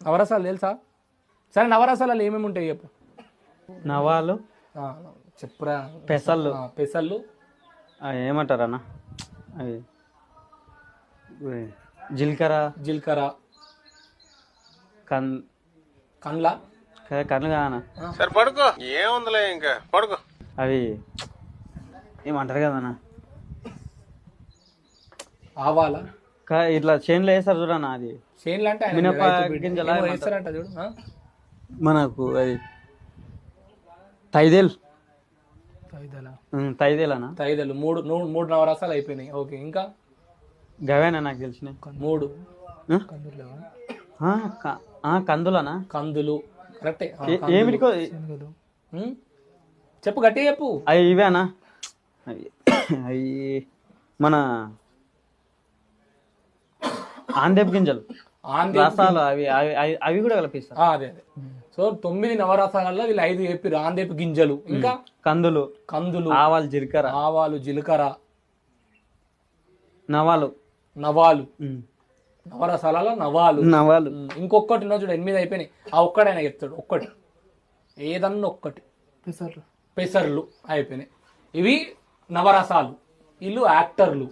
నవరసాలు తెలుసా? సరే నవరసాలలో ఏమేమి ఉంటాయి చెప్పు. నవాలు, చెప్పురా. పెసళ్ళు. పెసళ్ళు ఏమంటారు అన్న అవి, జీలకర్ర. జీలకర్ర. కండ్ల కళ్ళు కాదన్న. సరే పడుకో, ఏముందిలే ఇంకా పడుకో. అవి ఏమంటారు కదన్న, ఆవాల. ఇట్లా చేనులో వేస్తారు చూడన్న, అది చేనులు అంటే మినప గింజలు వేస్తారంట చూడు. మనకు అది తైదేలు. తైదేలా? తైదేలు. మూడు నవరసాలు అయిపోయినాయి. ఓకే, ఇంకా గవేనా నాకు తెలిసినాయి 3. కందులనా? కందులు కరెక్టే. ఏమిటికో చెప్పు, గట్టి చెప్పు. అవి ఇవేనా? అవి మన ఆందేపు గింజలు, రసాలు. అవి అవి కూడా కలిపిస్తారు. అదే అదే. సో 9 నవరసాలలో వీళ్ళు 5 చెప్పారు. ఆందేపు గింజలు, ఇంకా కందులు. ఆవాలు, జీలకర్ర. ఆవాలు, జీలకర్ర. నవాలు. నవరసాలలో నవాలు. ఇంకొకటి ఉన్నా చూడు, 8 అయిపోయినాయి. ఆ ఒక్కడైనా చెప్తాడు. ఒక్కటి ఏదన్నా ఒక్కటి. పెసర్లు అయిపోయినాయి. ఇవి నవరసాలు. వీళ్ళు యాక్టర్లు.